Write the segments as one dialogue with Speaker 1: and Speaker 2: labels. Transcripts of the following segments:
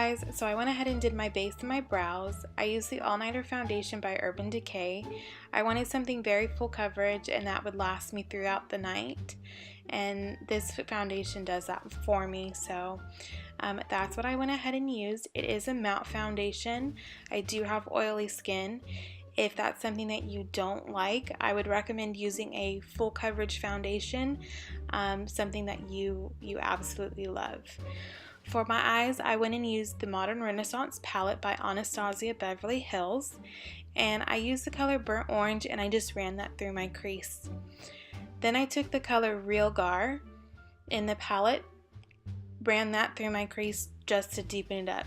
Speaker 1: guys, so I went ahead and did my base and my brows. I used the All Nighter foundation by Urban Decay. I wanted something very full coverage and that would last me throughout the night, and this foundation does that for me, so that's what I went ahead and used. It is a matte foundation. I do have oily skin. If that's something that you don't like, I would recommend using a full coverage foundation, something that you absolutely love. For my eyes, I went and used the Modern Renaissance palette by Anastasia Beverly Hills, and I used the color Burnt Orange and I just ran that through my crease. Then I took the color Real Gar in the palette, ran that through my crease just to deepen it up.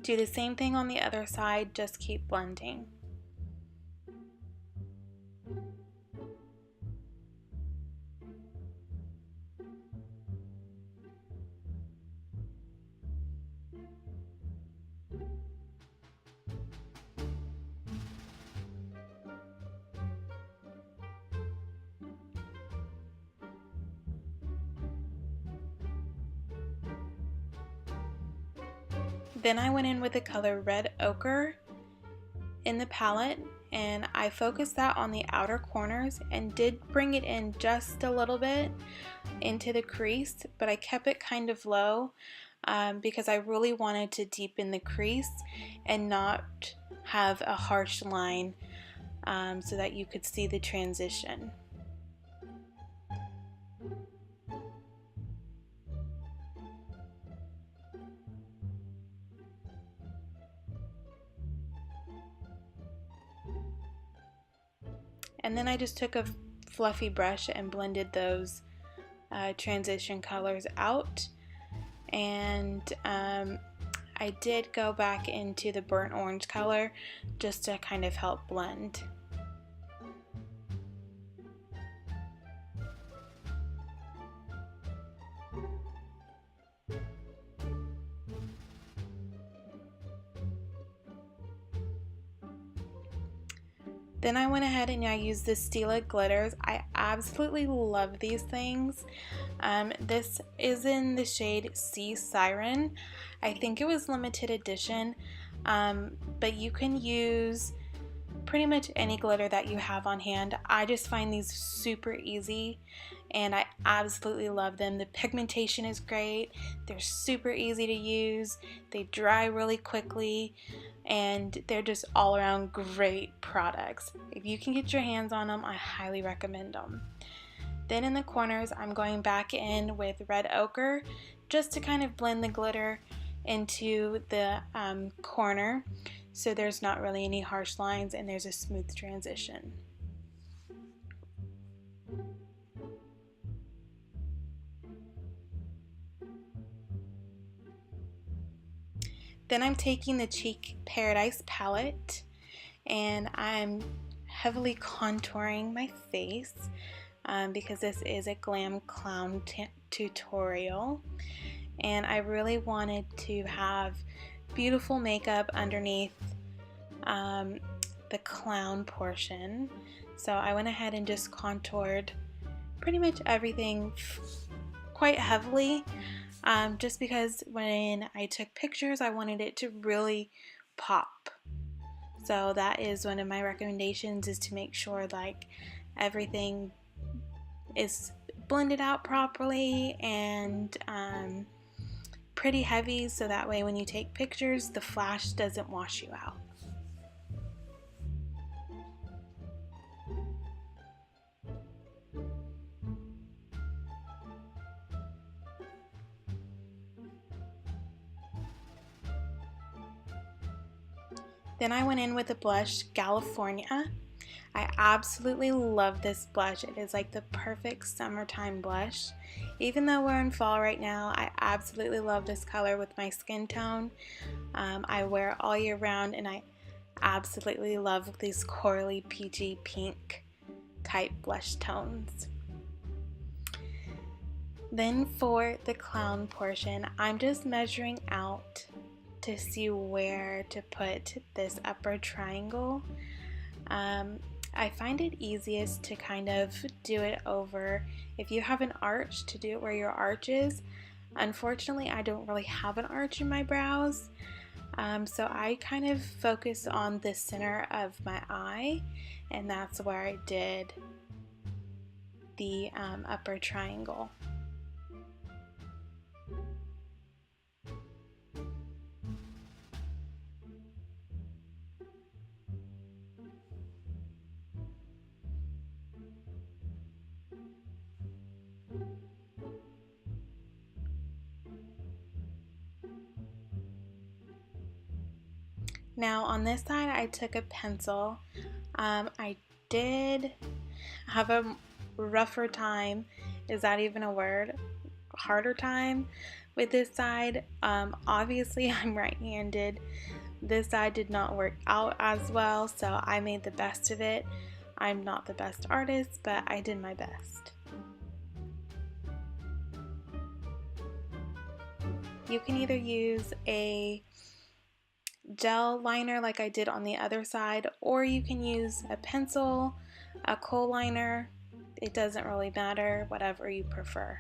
Speaker 1: Do the same thing on the other side, just keep blending. Then I went in with the color Red Ochre in the palette, and I focused that on the outer corners and did bring it in just a little bit into the crease, but I kept it kind of low because I really wanted to deepen the crease and not have a harsh line so that you could see the transition. And then I just took a fluffy brush and blended those transition colors out. And I did go back into the burnt orange color just to kind of help blend. Then I went ahead and I used the Stila glitters. I absolutely love these things. This is in the shade Sea Siren. I think it was limited edition, but you can use pretty much any glitter that you have on hand. I just find these super easy and I absolutely love them. The pigmentation is great, they're super easy to use, they dry really quickly, and they're just all around great products. If you can get your hands on them, I highly recommend them. Then in the corners, I'm going back in with Red Ochre just to kind of blend the glitter into the corner so there's not really any harsh lines and there's a smooth transition. Then I'm taking the Cheek Paradise palette and I'm heavily contouring my face because this is a glam clown tutorial, and I really wanted to have beautiful makeup underneath the clown portion. So I went ahead and just contoured pretty much everything quite heavily. Just because when I took pictures I wanted it to really pop. So that is one of my recommendations, is to make sure like everything is blended out properly and pretty heavy, so that way when you take pictures the flash doesn't wash you out. Then I went in with the blush California. I absolutely love this blush. It is like the perfect summertime blush. Even though we're in fall right now, I absolutely love this color with my skin tone. I wear it all year round and I absolutely love these corally peachy pink type blush tones. Then for the clown portion, I'm just measuring out to see where to put this upper triangle. I find it easiest to kind of do it over, if you have an arch, to do it where your arch is. Unfortunately, I don't really have an arch in my brows, so I kind of focus on the center of my eye, and that's where I did the upper triangle. Now on this side I took a pencil. I did have a rougher time, is that even a word? Harder time with this side. Obviously I'm right-handed. This side did not work out as well, so I made the best of it. I'm not the best artist, but I did my best. You can either use a gel liner like I did on the other side, or you can use a pencil, a kohl liner. It doesn't really matter, whatever you prefer,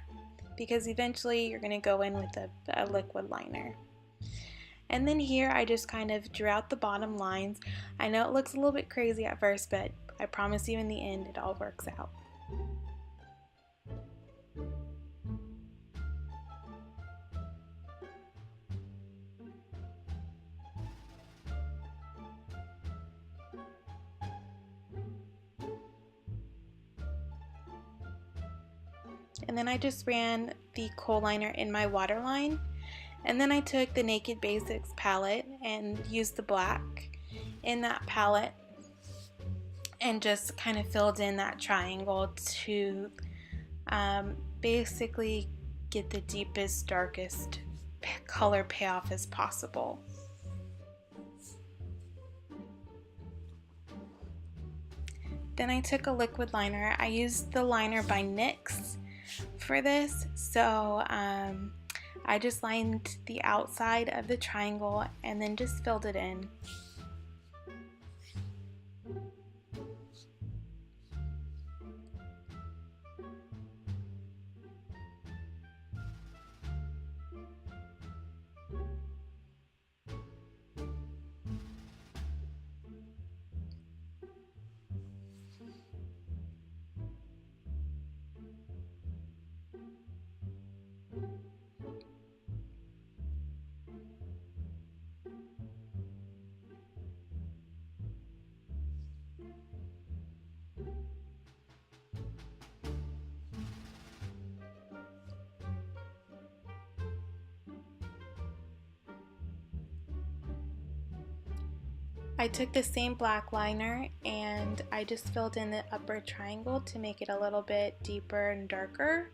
Speaker 1: because eventually you're going to go in with a liquid liner. And then here I just kind of drew out the bottom lines. I know it looks a little bit crazy at first, but I promise you in the end it all works out. And then I just ran the kohl liner in my waterline, and then I took the Naked Basics palette and used the black in that palette and just kind of filled in that triangle to basically get the deepest, darkest color payoff as possible. Then I took a liquid liner. I used the liner by NYX for this, so I just lined the outside of the triangle and then just filled it in. I took the same black liner and I just filled in the upper triangle to make it a little bit deeper and darker.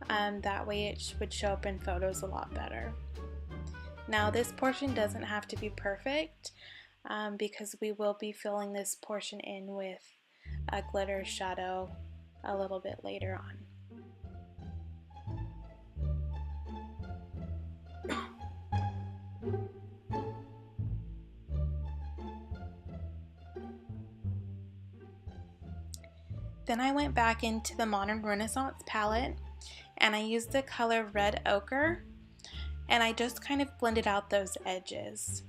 Speaker 1: That way it would show up in photos a lot better. Now this portion doesn't have to be perfect because we will be filling this portion in with a glitter shadow a little bit later on. Then I went back into the Modern Renaissance palette and I used the color Red Ochre and I just kind of blended out those edges.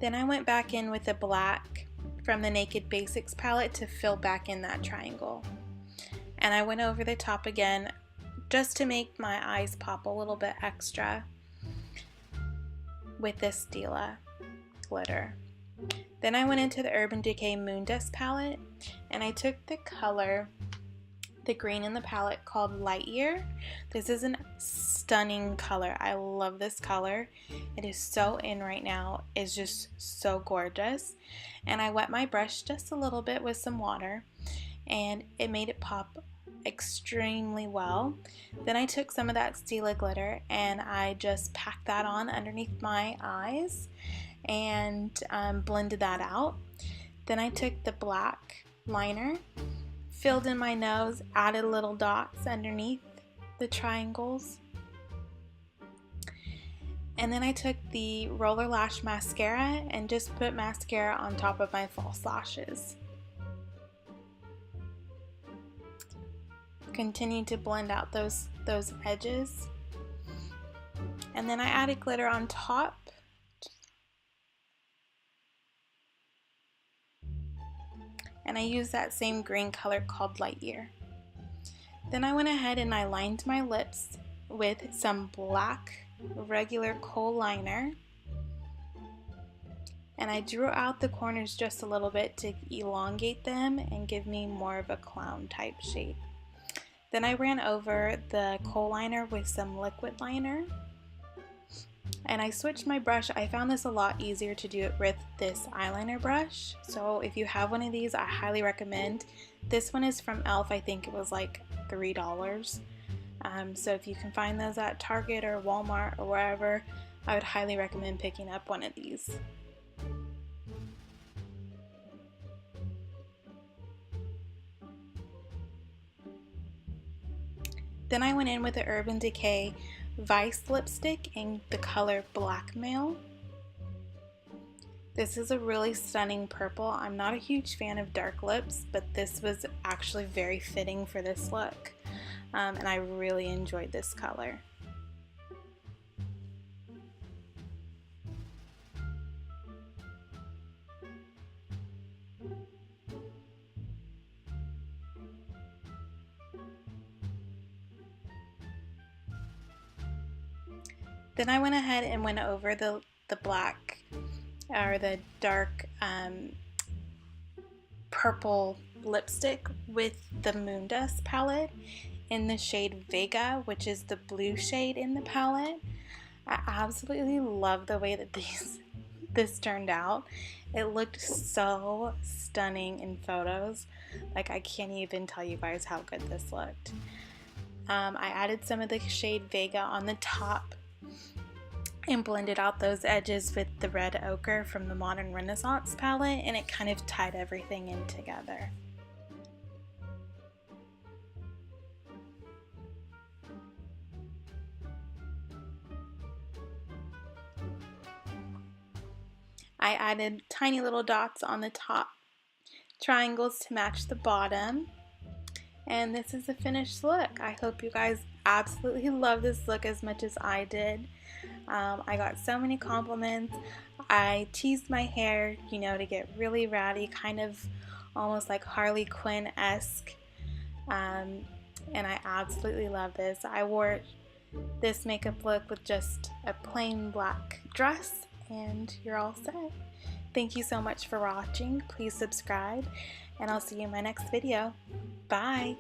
Speaker 1: Then I went back in with the black from the Naked Basics palette to fill back in that triangle. And I went over the top again just to make my eyes pop a little bit extra with this Stila glitter. Then I went into the Urban Decay Moon Dust palette, and I took the color, the green in the palette, called Light Year. This is a stunning color. I love this color. It is so in right now. It's just so gorgeous. And I wet my brush just a little bit with some water, and it made it pop extremely well. Then I took some of that Stila glitter and I just packed that on underneath my eyes and blended that out. Then I took the black liner, filled in my nose, added little dots underneath the triangles, and then I took the Roller Lash mascara and just put mascara on top of my false lashes. Continue to blend out those edges, and then I added glitter on top. And I used that same green color called Light Year. Then I went ahead and I lined my lips with some black regular kohl liner, and I drew out the corners just a little bit to elongate them and give me more of a clown type shape. Then I ran over the kohl liner with some liquid liner, and I switched my brush. I found this a lot easier to do it with this eyeliner brush, so if you have one of these, I highly recommend. This one is from e.l.f. I think it was like $3. So if you can find those at Target or Walmart or wherever, I would highly recommend picking up one of these. Then I went in with the Urban Decay Vice lipstick in the color Blackmail. This is a really stunning purple. I'm not a huge fan of dark lips, but this was actually very fitting for this look, and I really enjoyed this color. Then I went ahead and went over the black or the dark purple lipstick with the Moon Dust palette in the shade Vega, which is the blue shade in the palette. I absolutely love the way that this turned out. It looked so stunning in photos. Like, I can't even tell you guys how good this looked. I added some of the shade Vega on the top and blended out those edges with the red ochre from the Modern Renaissance palette, and it kind of tied everything in together. I added tiny little dots on the top triangles to match the bottom, and this is the finished look. I hope you guys absolutely love this look as much as I did. I got so many compliments. I teased my hair, you know, to get really ratty, kind of almost like Harley Quinn-esque, and I absolutely love this. I wore this makeup look with just a plain black dress, and you're all set. Thank you so much for watching. Please subscribe, and I'll see you in my next video. Bye!